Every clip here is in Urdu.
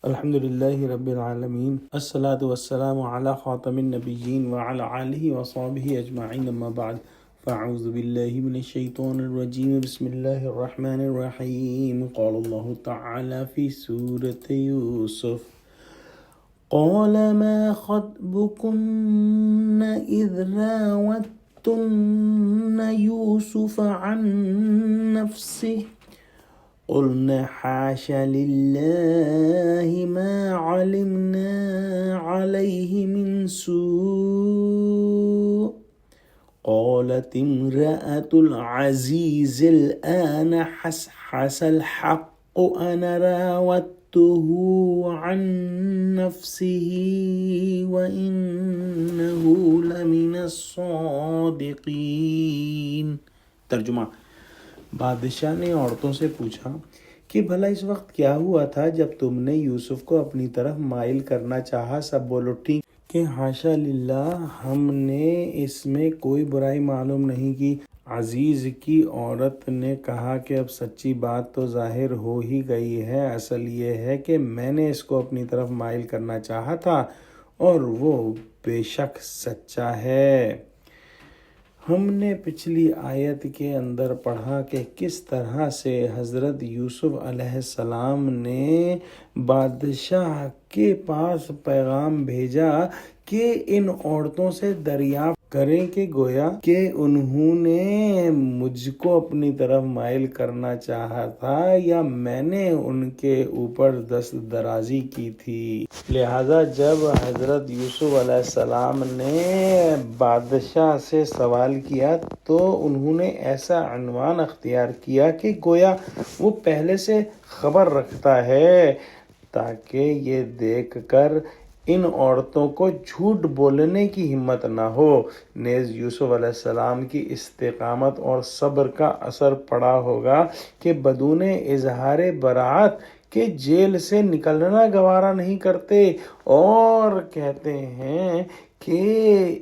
الحمد للہ رب العالمین، الصلاۃ والسلام علی خاتم النبیین وعلی آلہ وصحبہ اجمعین، اما بعد فاعوذ باللہ من الشیطان الرجیم، بسم اللہ الرحمن الرحیم۔ قال اللہ تعالی فی سورۃ یوسف قال ما خطبکن اذ راوتن یوسف عن نفسه قلنا حاش لله ما علمنا عليه من سوء قالت امرأة العزيز الآن حس الحق أنا راودته عن نفسه وإنه لمن الصادقين۔ ترجمہ: بادشاہ نے عورتوں سے پوچھا کہ بھلا اس وقت کیا ہوا تھا جب تم نے یوسف کو اپنی طرف مائل کرنا چاہا؟ سب بول اٹھی کہ حاشا للہ، ہم نے اس میں کوئی برائی معلوم نہیں کی۔ عزیز کی عورت نے کہا کہ اب سچی بات تو ظاہر ہو ہی گئی ہے، اصل یہ ہے کہ میں نے اس کو اپنی طرف مائل کرنا چاہا تھا اور وہ بے شک سچا ہے۔ ہم نے پچھلی آیت کے اندر پڑھا کہ کس طرح سے حضرت یوسف علیہ السلام نے بادشاہ کے پاس پیغام بھیجا کہ ان عورتوں سے دریافت کریں کہ گویا کہ انہوں نے مجھ کو اپنی طرف مائل کرنا چاہا تھا یا میں نے ان کے اوپر دست درازی کی تھی۔ لہذا جب حضرت یوسف علیہ السلام نے بادشاہ سے سوال کیا تو انہوں نے ایسا عنوان اختیار کیا کہ گویا وہ پہلے سے خبر رکھتا ہے، تاکہ یہ دیکھ کر ان عورتوں کو جھوٹ بولنے کی ہمت نہ ہو۔ نیز یوسف علیہ السلام کی استقامت اور صبر کا اثر پڑا ہوگا کہ بدون اظہار براعت کہ جیل سے نکلنا گوارا نہیں کرتے اور کہتے ہیں کہ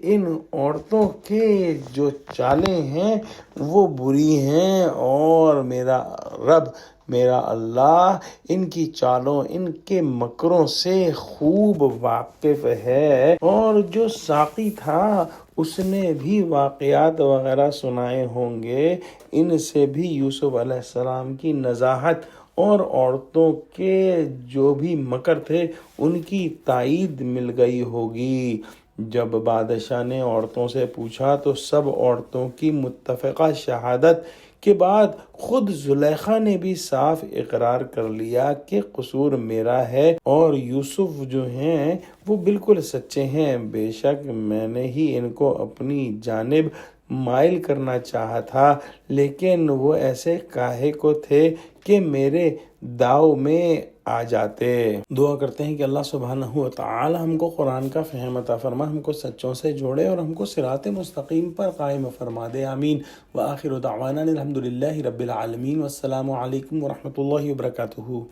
ان عورتوں کے جو چالیں ہیں وہ بری ہیں اور میرا رب میرا اللہ ان کی چالوں ان کے مکروں سے خوب واقف ہے۔ اور جو ساقی تھا اس نے بھی واقعات وغیرہ سنائے ہوں گے، ان سے بھی یوسف علیہ السلام کی نزاہت اور عورتوں کے جو بھی مکر تھے ان کی تائید مل گئی ہوگی۔ جب بادشاہ نے عورتوں سے پوچھا تو سب عورتوں کی متفقہ شہادت کے بعد خود زلیخا نے بھی صاف اقرار کر لیا کہ قصور میرا ہے اور یوسف جو ہیں وہ بالکل سچے ہیں۔ بے شک میں نے ہی ان کو اپنی جانب مائل کرنا چاہا تھا، لیکن وہ ایسے کاہے کو تھے کہ میرے داؤ میں آ جاتے۔ دعا کرتے ہیں کہ اللہ سبحانہ و تعالی ہم کو قرآن کا فہم عطا فرما، ہم کو سچوں سے جوڑے اور ہم کو صراط مستقیم پر قائم فرما دے، آمین۔ وآخر دعوانا الحمد للہ رب العالمین، والسلام علیکم ورحمۃ اللہ وبرکاتہ۔